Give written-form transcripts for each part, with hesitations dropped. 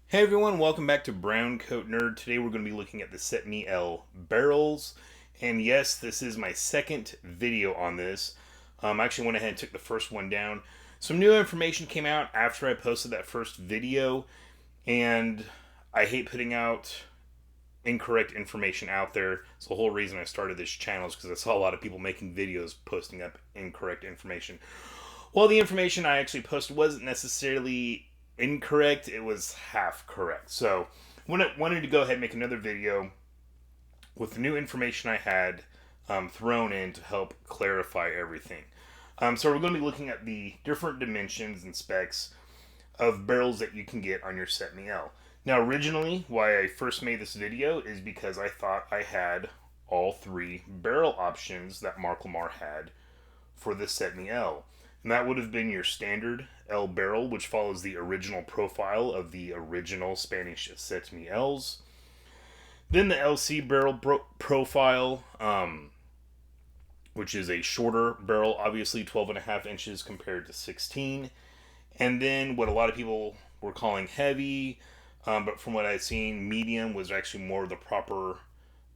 Hey everyone, welcome back to BrowncoatNerd. Today we're going to be looking at the CETME L barrels. And yes, this is my second video on this. I actually went ahead and took the first one down. Some new information came out after I posted that first video, and I hate putting out incorrect information out there. It's the whole reason I started this channel is because I saw a lot of people making videos posting up incorrect information. Well, the information I actually posted wasn't necessarily incorrect, it was half correct. So I wanted to go ahead and make another video with the new information I had thrown in to help clarify everything. So we're going to be looking at the different dimensions and specs of barrels that you can get on your CETME L. Now, originally, why I first made this video is because I thought I had all three barrel options that Marcolmar had for the CETME L. And that would have been your standard L barrel, which follows the original profile of the original Spanish CETME Ls. Then the LC barrel profile, which is a shorter barrel, obviously 12.5 inches compared to 16. And then what a lot of people were calling heavy, but from what I've seen, medium was actually more of the proper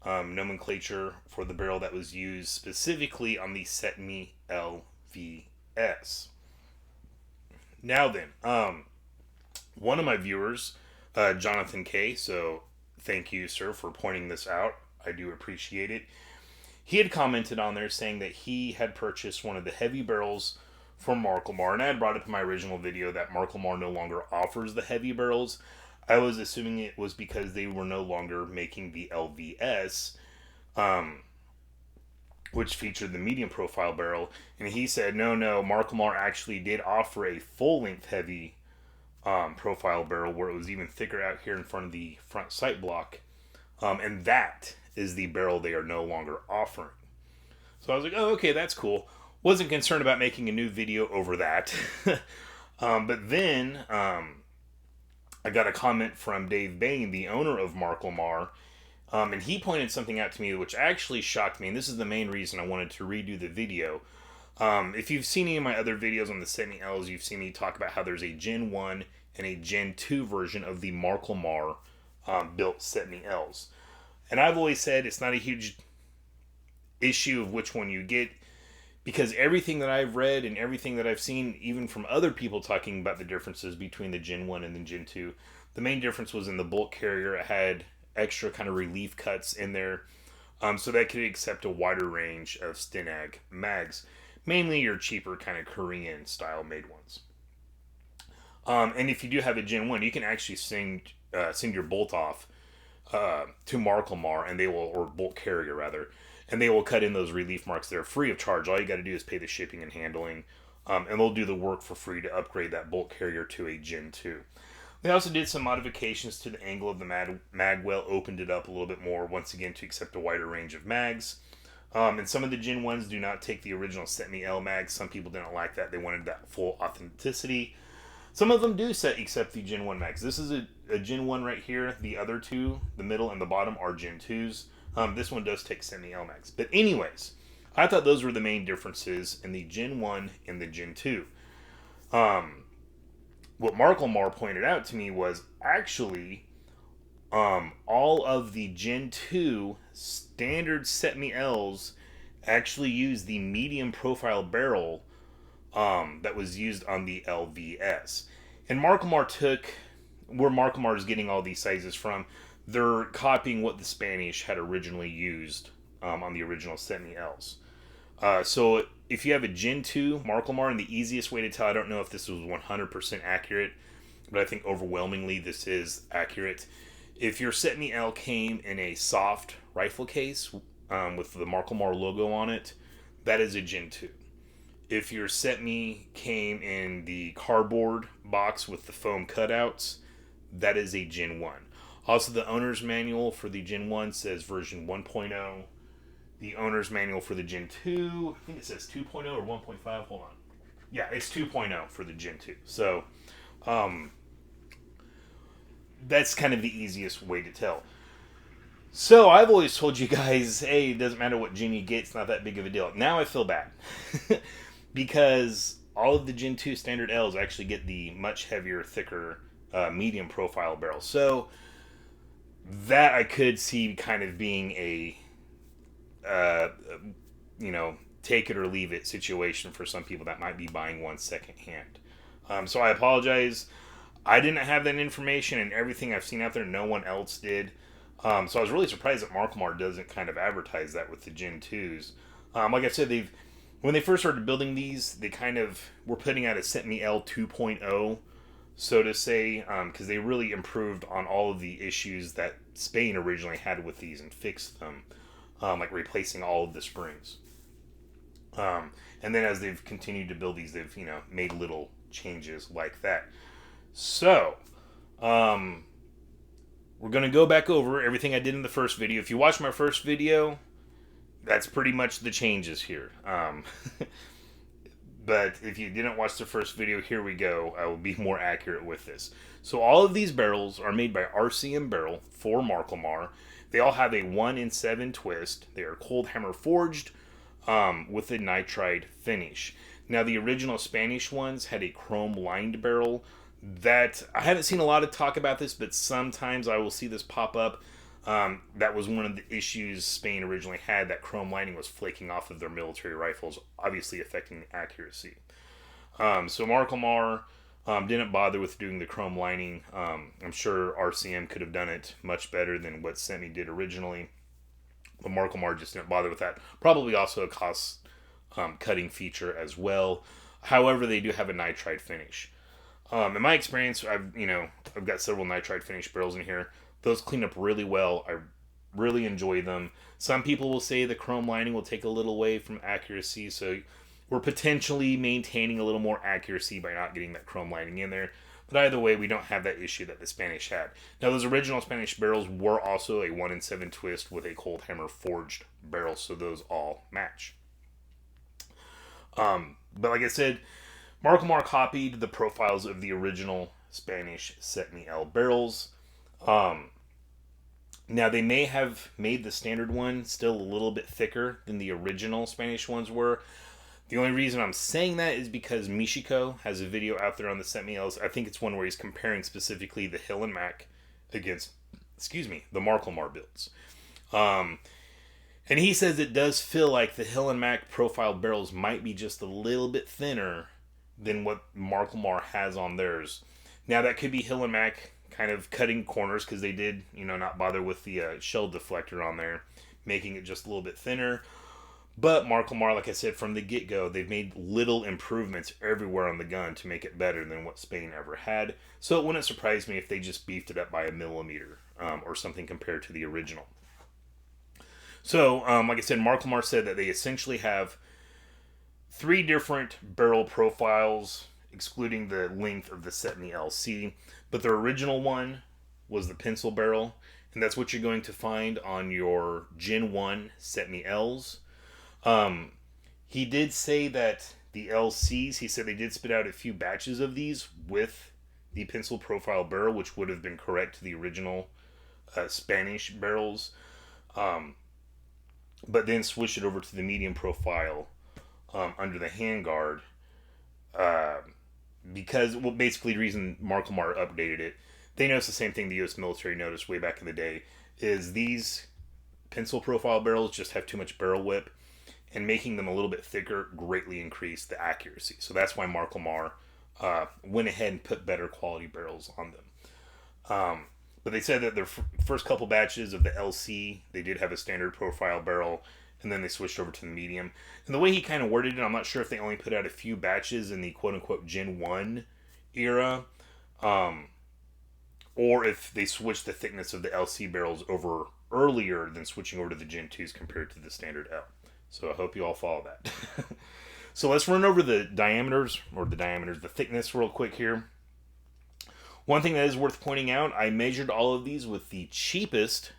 nomenclature for the barrel that was used specifically on the CETME LVS. Now then, one of my viewers, Jonathan K, so thank you, sir, for pointing this out. I do appreciate it. He had commented on there saying that he had purchased one of the heavy barrels from Marcolmar, and I had brought up in my original video that Marcolmar no longer offers the heavy barrels. I was assuming it was because they were no longer making the LVS, which featured the medium profile barrel, and he said no, Marcolmar actually did offer a full-length heavy profile barrel where it was even thicker out here in front of the front sight block, and that is the barrel they are no longer offering. So I was like, oh, okay, that's cool. Wasn't concerned about making a new video over that. But then I got a comment from Dave Bain, the owner of Marcolmar, and he pointed something out to me which actually shocked me, and this is the main reason I wanted to redo the video. If you've seen any of my other videos on the CETME Ls, you've seen me talk about how there's a Gen 1 and a Gen 2 version of the Marcolmar built CETME Ls. And I've always said it's not a huge issue of which one you get, because everything that I've read and everything that I've seen, even from other people talking about the differences between the Gen 1 and the Gen 2, the main difference was in the bulk carrier. It had extra kind of relief cuts in there, so that could accept a wider range of Stenag mags, mainly your cheaper kind of Korean style made ones. And if you do have a Gen 1, you can actually send your bolt off to Marcolmar, and they will, or bolt carrier rather, and they will cut in those relief marks there free of charge. All you got to do is pay the shipping and handling, and they'll do the work for free to upgrade that bolt carrier to a Gen 2. They also did some modifications to the angle of the mag well, opened it up a little bit more, once again, to accept a wider range of mags. And some of the Gen 1s do not take the original CETME L mags. Some people didn't like that. They wanted that full authenticity. Some of them do accept the Gen 1 mags. This is a Gen 1 right here. The other two, the middle and the bottom, are Gen 2s. This one does take CETME L mags. But anyways, I thought those were the main differences in the Gen 1 and the Gen 2. What Marcolmar pointed out to me was actually all of the Gen 2 standard CETME Ls actually use the medium profile barrel that was used on the LVS. And Marcolmar took, where Marcolmar is getting all these sizes from, they're copying what the Spanish had originally used on the original CETME Ls. So if you have a Gen 2 Marcolmar, and the easiest way to tell, I don't know if this was 100% accurate, but I think overwhelmingly this is accurate. If your CETME L came in a soft rifle case with the Marcolmar logo on it, that is a Gen 2. If your CETME came in the cardboard box with the foam cutouts, that is a Gen 1. Also, the owner's manual for the Gen 1 says version 1.0. The owner's manual for the Gen 2, I think it says 2.0 or 1.5. Hold on. Yeah, it's 2.0 for the Gen 2. So, that's kind of the easiest way to tell. So, I've always told you guys, hey, it doesn't matter what gen you get, it's not that big of a deal. Now I feel bad. Because all of the Gen 2 standard Ls actually get the much heavier, thicker medium profile barrel. So that I could see kind of being a, uh, you know, take it or leave it situation for some people that might be buying one second hand. So I apologize. I didn't have that information, and everything I've seen out there, no one else did. So I was really surprised that Marcolmar doesn't kind of advertise that with the Gen 2s. Like I said, when they first started building these, they kind of were putting out a CETME L 2.0, so to say, because they really improved on all of the issues that Spain originally had with these and fixed them, like replacing all of the springs. And then as they've continued to build these, they've made little changes like that. So, we're going to go back over everything I did in the first video. If you watched my first video, that's pretty much the changes here. But if you didn't watch the first video, here we go. I will be more accurate with this. So all of these barrels are made by RCM Barrel for Marcolmar. They all have a 1 in 7 twist. They are cold hammer forged with a nitride finish. Now the original Spanish ones had a chrome lined barrel. That I haven't seen a lot of talk about this, but sometimes I will see this pop up. That was one of the issues Spain originally had. That chrome lining was flaking off of their military rifles, obviously affecting the accuracy. So Marcolmar didn't bother with doing the chrome lining. I'm sure RCM could have done it much better than what CETME did originally. But Marcolmar just didn't bother with that. Probably also a cost cutting feature as well. However, they do have a nitride finish. In my experience, I've got several nitride finish barrels in here. Those clean up really well. I really enjoy them. Some people will say the chrome lining will take a little away from accuracy, so we're potentially maintaining a little more accuracy by not getting that chrome lining in there. But either way, we don't have that issue that the Spanish had. Now, those original Spanish barrels were also a 1 in 7 twist with a cold hammer forged barrel, so those all match. But like I said, Marcolmar copied the profiles of the original Spanish CETME L barrels. Now, they may have made the standard one still a little bit thicker than the original Spanish ones were. The only reason I'm saying that is because Michiko has a video out there on the CETME Ls. I think it's one where he's comparing specifically the Hill and Mac against, the Marcolmar builds. And he says it does feel like the Hill and Mac profile barrels might be just a little bit thinner than what Marcolmar has on theirs. Now, that could be Hill and Mac kind of cutting corners because they did, not bother with the shell deflector on there, making it just a little bit thinner. But Marcolmar, like I said, from the get-go, they've made little improvements everywhere on the gun to make it better than what Spain ever had. So it wouldn't surprise me if they just beefed it up by a millimeter or something compared to the original. So, like I said, Marcolmar said that they essentially have 3 different barrel profiles, excluding the length of the CETME LC. But their original one was the pencil barrel, and that's what you're going to find on your Gen 1 CETME Ls. He did say that the LCs, he said they did spit out a few batches of these with the pencil profile barrel, which would have been correct to the original Spanish barrels. But then switched it over to the medium profile under the handguard. Because, basically the reason Marcolmar updated it, they noticed the same thing the U.S. military noticed way back in the day, is these pencil profile barrels just have too much barrel whip, and making them a little bit thicker greatly increased the accuracy. So that's why Marcolmar went ahead and put better quality barrels on them. But they said that their first couple batches of the LC, they did have a standard profile barrel, and then they switched over to the medium. And the way he kind of worded it, I'm not sure if they only put out a few batches in the quote-unquote Gen 1 era, or if they switched the thickness of the LC barrels over earlier than switching over to the Gen 2s compared to the standard L. So I hope you all follow that. So let's run over the the thickness real quick here. One thing that is worth pointing out, I measured all of these with the cheapest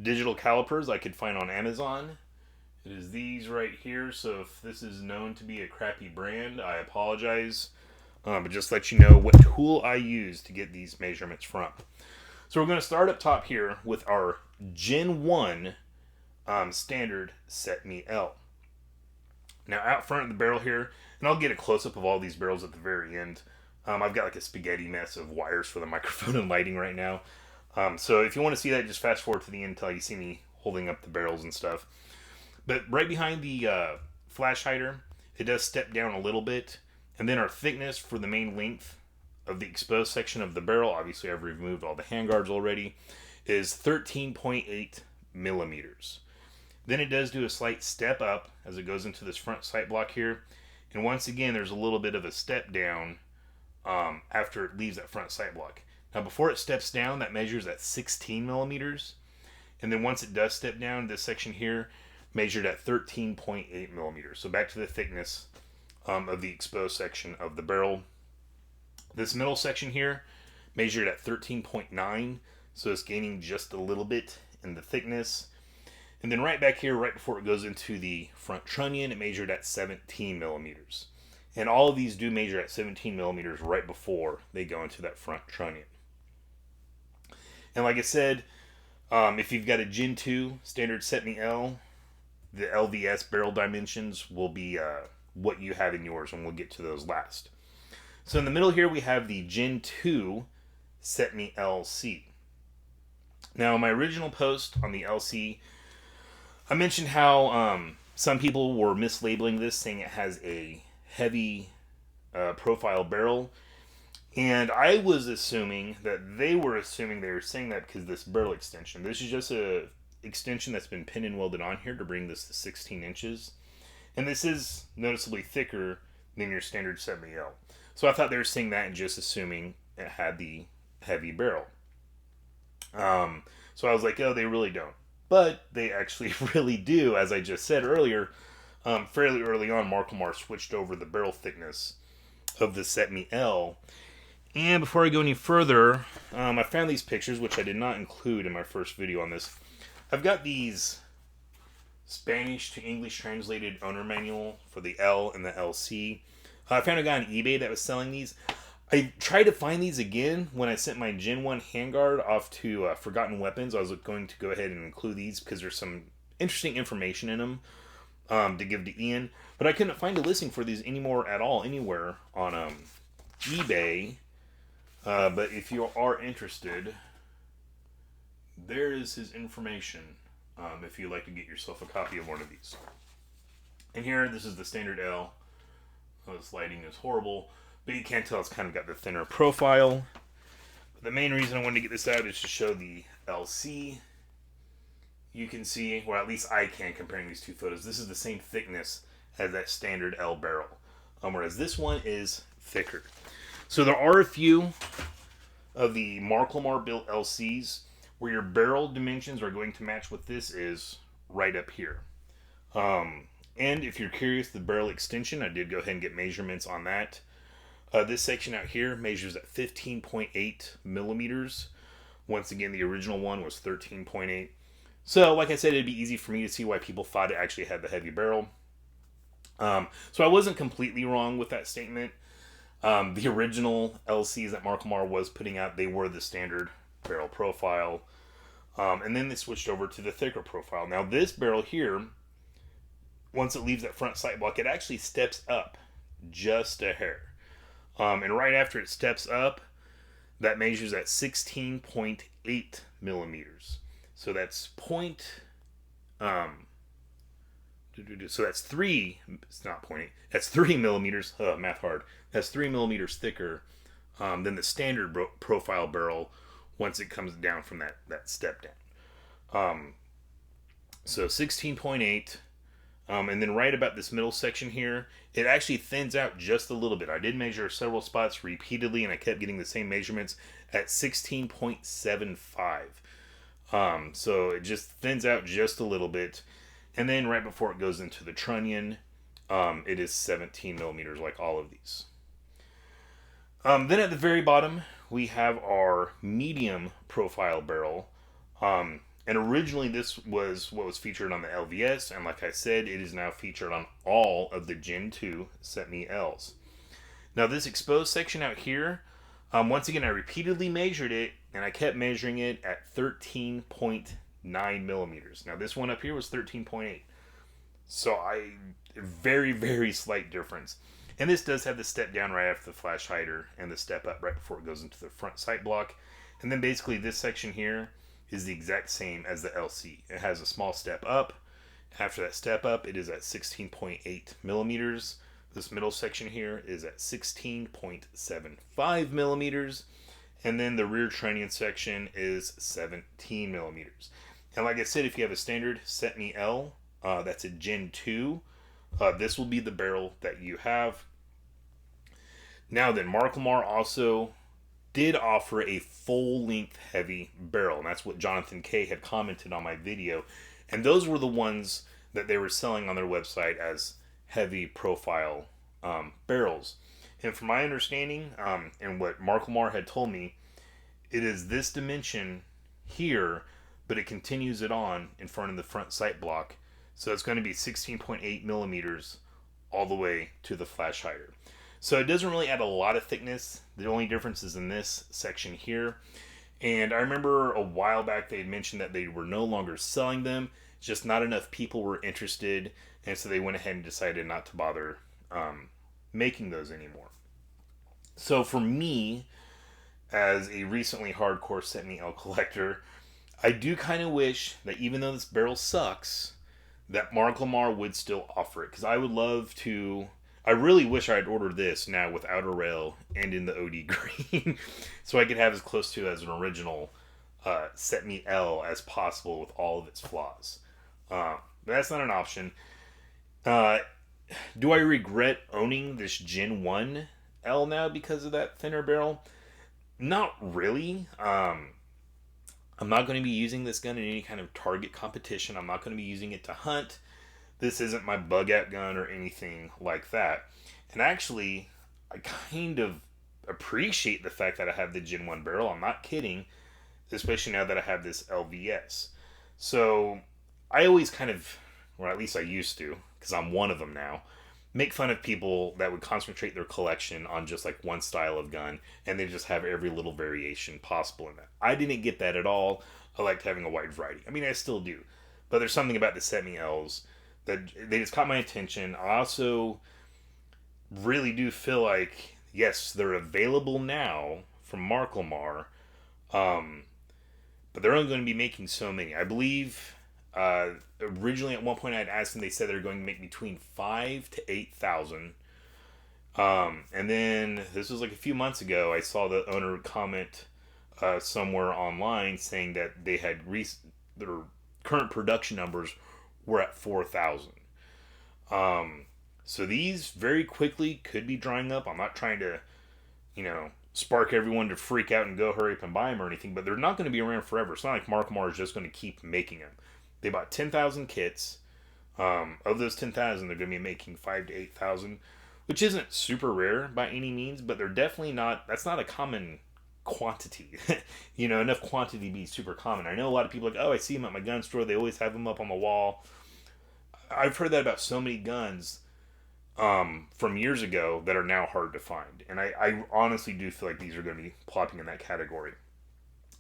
digital calipers I could find on Amazon. It is these right here, so if this is known to be a crappy brand, I apologize. But just let you know what tool I use to get these measurements from. So we're going to start up top here with our Gen 1 standard CETME L. Now out front of the barrel here, and I'll get a close-up of all these barrels at the very end, I've got like a spaghetti mess of wires for the microphone and lighting right now. So if you want to see that, just fast forward to the end until you see me holding up the barrels and stuff. But right behind the flash hider, it does step down a little bit. And then our thickness for the main length of the exposed section of the barrel, obviously I've removed all the handguards already, is 13.8 millimeters. Then it does do a slight step up as it goes into this front sight block here. And once again, there's a little bit of a step down after it leaves that front sight block. Now before it steps down, that measures at 16 millimeters. And then once it does step down, this section here measured at 13.8 millimeters. So back to the thickness of the exposed section of the barrel. This middle section here measured at 13.9, so it's gaining just a little bit in the thickness. And then right back here, right before it goes into the front trunnion, it measured at 17 millimeters. And all of these do measure at 17 millimeters right before they go into that front trunnion. And like I said, if you've got a Gen 2 standard CETME L, the LVS barrel dimensions will be what you have in yours, and we'll get to those last. So in the middle here, we have the Gen 2 CETME LC. Now, in my original post on the LC, I mentioned how some people were mislabeling this, saying it has a heavy profile barrel. And I was assuming that they were saying that because this barrel extension. This is just a extension that's been pinned and welded on here to bring this to 16 inches. And this is noticeably thicker than your standard CETME L. So I thought they were saying that and just assuming it had the heavy barrel. So I was like, oh, they really don't. But they actually really do, as I just said earlier. Fairly early on, Marcolmar switched over the barrel thickness of the CETME L. And before I go any further, I found these pictures, which I did not include in my first video on this. I've got these Spanish to English translated owner manual for the L and the LC. I found a guy on eBay that was selling these. I tried to find these again when I sent my Gen 1 handguard off to Forgotten Weapons. I was going to go ahead and include these because there's some interesting information in them to give to Ian. But I couldn't find a listing for these anymore at all, anywhere on eBay. But if you are interested, there is his information if you'd like to get yourself a copy of one of these. And here, this is the standard L. Oh, this lighting is horrible, but you can't tell it's kind of got the thinner profile. But the main reason I wanted to get this out is to show the LC. You can see, or at least I can, comparing these two photos, this is the same thickness as that standard L barrel, whereas this one is thicker. So there are a few of the Marcolmar built LCs where your barrel dimensions are going to match what this is right up here. And if you're curious, the barrel extension, I did go ahead and get measurements on that. This section out here measures at 15.8 millimeters. Once again, the original one was 13.8. So, like I said, it'd be easy for me to see why people thought it actually had the heavy barrel. So I wasn't completely wrong with that statement. The original LCs that Marcolmar was putting out, they were the standard barrel profile. And then they switched over to the thicker profile. Now this barrel here, once it leaves that front sight block, it actually steps up just a hair. And right after it steps up, that measures at 16.8 millimeters. So that's so that's 3, it's not 0.8, that's 3 millimeters, math hard, that's 3 millimeters thicker than the standard profile barrel once it comes down from that step down. So 16.8, and then right about this middle section here, it actually thins out just a little bit. I did measure several spots repeatedly, and I kept getting the same measurements at 16.75. So it just thins out just a little bit. And then right before it goes into the trunnion, it is 17 millimeters like all of these. Then at the very bottom, we have our medium profile barrel. And originally this was what was featured on the LVS, and like I said, it is now featured on all of the Gen 2 CETME Ls. Now this exposed section out here, once again I repeatedly measured it, and I kept measuring it at 13.9 millimeters. Now this one up here was 13.8. So very, very slight difference. And this does have the step down right after the flash hider and the step up right before it goes into the front sight block. And then basically this section here is the exact same as the LC. It has a small step up. After that step up, it is at 16.8 millimeters. This middle section here is at 16.75 millimeters. And then the rear trunnion section is 17 millimeters. And like I said, if you have a standard CETME L, that's a Gen 2, this will be the barrel that you have. Now then, Marcolmar also did offer a full-length heavy barrel, and that's what Jonathan K had commented on my video. And those were the ones that they were selling on their website as heavy profile barrels. And from my understanding, and what Marcolmar had told me, it is this dimension here, but it continues it on in front of the front sight block. So it's going to be 16.8 millimeters all the way to the flash hider. So it doesn't really add a lot of thickness. The only difference is in this section here. And I remember a while back they had mentioned that they were no longer selling them. Just not enough people were interested. And so they went ahead and decided not to bother making those anymore. So for me, as a recently hardcore CETME L collector, I do kind of wish that even though this barrel sucks, that Marcolmar would still offer it. Because I would love to... I really wish I had ordered this now with outer rail and in the OD green. So I could have as close to as an original CETME L as possible with all of its flaws. But that's not an option. Do I regret owning this Gen 1 L now because of that thinner barrel? Not really. I'm not going to be using this gun in any kind of target competition. I'm not going to be using it to hunt. This isn't my bug out gun or anything like that. And actually, I kind of appreciate the fact that I have the Gen 1 barrel. I'm not kidding. Especially now that I have this LVS. So, I always kind of, or at least I used to, because I'm one of them now, make fun of people that would concentrate their collection on just like one style of gun and they just have every little variation possible in that. I didn't get that at all. I liked having a wide variety. I mean, I still do. But there's something about the CETME Ls that they just caught my attention. I also really do feel like, yes, they're available now from Marcolmar, but they're only going to be making so many. I believe originally at one point I'd asked them, they said they're going to make between 5,000 to 8,000. And then this was like a few months ago, I saw the owner comment somewhere online saying that they had their current production numbers were at 4,000. So these very quickly could be drying up. I'm not trying to, spark everyone to freak out and go hurry up and buy them or anything, but they're not going to be around forever. It's not like Marcolmar is just going to keep making them. They bought 10,000 kits. Of those 10,000, they're going to be making 5,000 to 8,000, which isn't super rare by any means, but they're definitely not, that's not a common quantity. Enough quantity to be super common. I know a lot of people like, oh, I see them at my gun store. They always have them up on the wall. I've heard that about so many guns from years ago that are now hard to find. And I honestly do feel like these are going to be plopping in that category.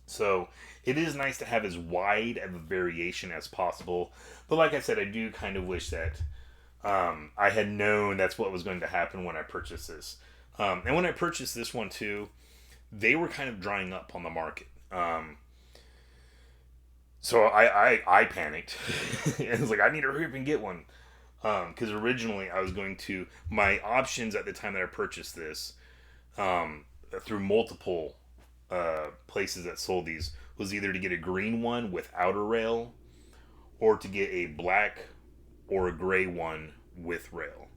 So it is nice to have as wide of a variation as possible. But like I said, I do kind of wish that I had known that's what was going to happen when I purchased this. And when I purchased this one too, they were kind of drying up on the market. So I panicked. And was like, I need to hurry up and get one. Because originally I was going to, my options at the time that I purchased this, through multiple places that sold these, was either to get a green one with outer rail, or to get a black or a gray one with rail.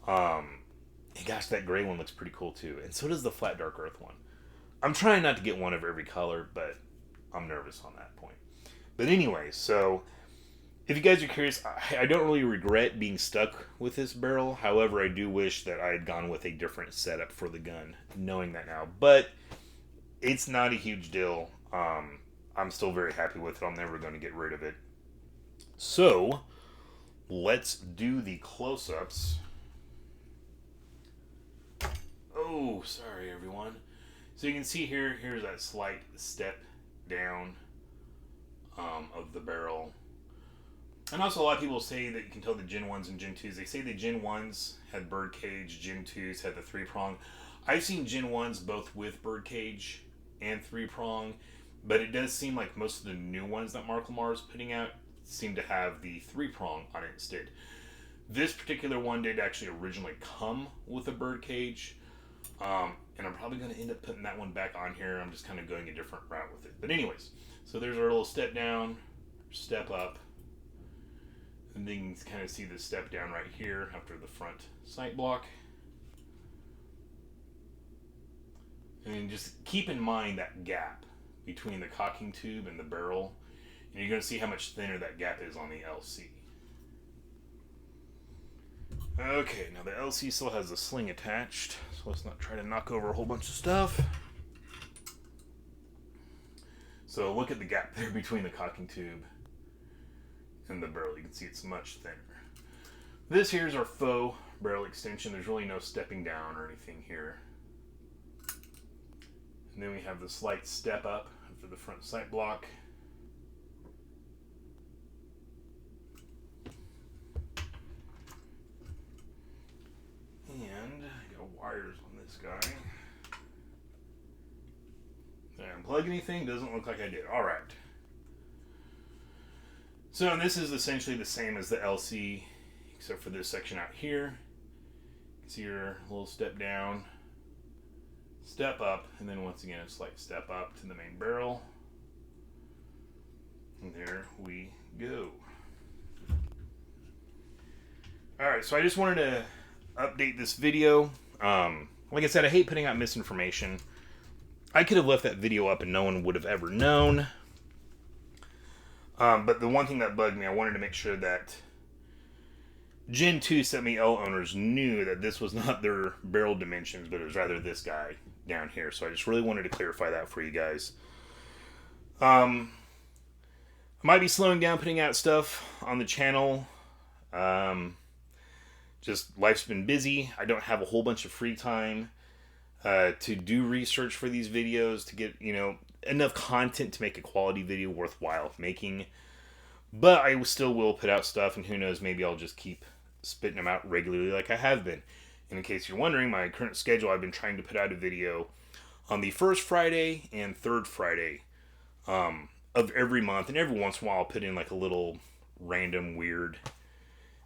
And gosh, that gray one looks pretty cool too. And so does the flat dark earth one. I'm trying not to get one of every color, but I'm nervous on that point. But anyway, so if you guys are curious, I don't really regret being stuck with this barrel. However, I do wish that I had gone with a different setup for the gun, knowing that now. But it's not a huge deal. I'm still very happy with it. I'm never going to get rid of it. So, let's do the close-ups. Oh, sorry everyone. So you can see here's that slight step down of the barrel. And also a lot of people say that you can tell the Gen 1s and Gen 2s. They say the Gen 1s had birdcage, Gen 2s had the 3-prong. I've seen Gen 1s both with birdcage and 3-prong, but it does seem like most of the new ones that Marcolmar is putting out seem to have the 3-prong on it instead. This particular one did actually originally come with a birdcage, and I'm probably going to end up putting that one back on here. I'm just kind of going a different route with it. But anyways, so there's our little step down, step up. And then you can kind of see the step down right here after the front sight block. And just keep in mind that gap between the cocking tube and the barrel. And you're going to see how much thinner that gap is on the LC. Okay, now the LC still has the sling attached, so let's not try to knock over a whole bunch of stuff. So look at the gap there between the cocking tube and the barrel. You can see it's much thinner. This here is our faux barrel extension. There's really no stepping down or anything here. And then we have the slight step up for the front sight block. And I got wires on this guy. Did I unplug anything? Doesn't look like I did. Alright. So this is essentially the same as the LC, except for this section out here. You can see your little step down, step up, and then once again a slight step up to the main barrel. And there we go. Alright, so I just wanted to update this video. Like I said, I hate putting out misinformation. I could have left that video up and no one would have ever known. But the one thing that bugged me, I wanted to make sure that Gen 2 CETME L owners knew that this was not their barrel dimensions, but it was rather this guy down here. So I just really wanted to clarify that for you guys. I might be slowing down putting out stuff on the channel. Just life's been busy. I don't have a whole bunch of free time to do research for these videos, to get, enough content to make a quality video worthwhile making. But I still will put out stuff, and who knows, maybe I'll just keep spitting them out regularly like I have been. And in case you're wondering, my current schedule, I've been trying to put out a video on the first Friday and third Friday of every month. And every once in a while I'll put in like a little random weird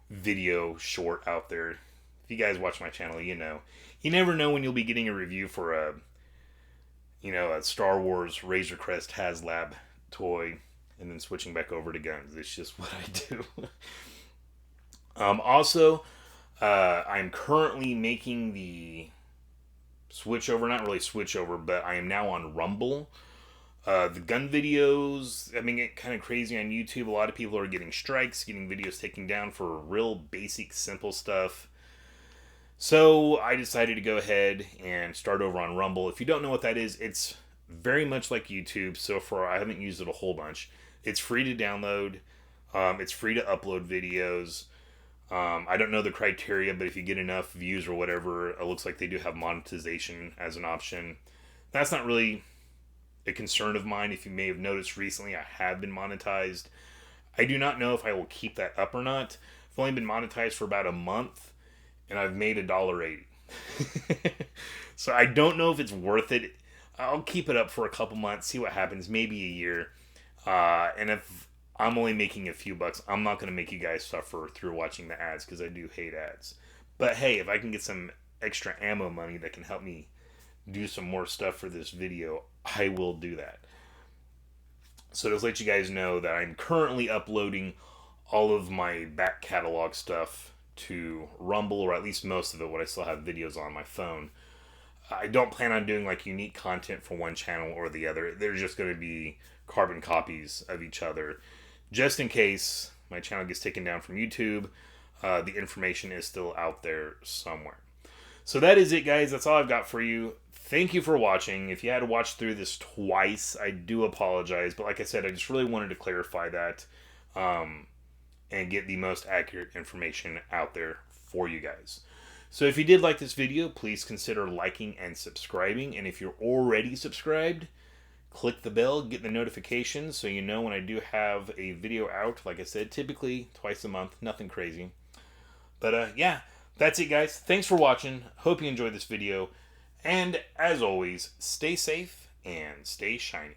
video short out there. If you guys watch my channel, you know. You never know when you'll be getting a review for a Star Wars Razor Crest HasLab toy and then switching back over to guns. It's just what I do. Also, I'm currently making the switch over, not really switch over, but I am now on Rumble. The gun videos, I mean, get kind of crazy on YouTube. A lot of people are getting strikes, getting videos taken down for real basic, simple stuff. So I decided to go ahead and start over on Rumble. If you don't know what that is, it's very much like YouTube. So far, I haven't used it a whole bunch. It's free to download. It's free to upload videos. I don't know the criteria, but if you get enough views or whatever, it looks like they do have monetization as an option. That's not really a concern of mine. If you may have noticed recently, I have been monetized. I do not know if I will keep that up or not. I've only been monetized for about a month, and I've made $1.80. So I don't know if it's worth it. I'll keep it up for a couple months, see what happens, maybe a year. And if I'm only making a few bucks, I'm not going to make you guys suffer through watching the ads, because I do hate ads. But hey, if I can get some extra ammo money that can help me do some more stuff for this video, I will do that. So just let you guys know that I'm currently uploading all of my back catalog stuff to Rumble, or at least most of it, when I still have videos on my phone. I don't plan on doing like unique content for one channel or the other. They're just going to be carbon copies of each other. Just in case my channel gets taken down from YouTube, the information is still out there somewhere. So that is it, guys. That's all I've got for you. Thank you for watching. If you had to watch through this twice, I do apologize. But like I said, I just really wanted to clarify that and get the most accurate information out there for you guys. So if you did like this video, please consider liking and subscribing. And if you're already subscribed, Click the bell, get the notifications so you know when I do have a video out. Like I said, typically twice a month, nothing crazy. But yeah, that's it, guys. Thanks for watching. Hope you enjoyed this video. And as always, stay safe and stay shiny.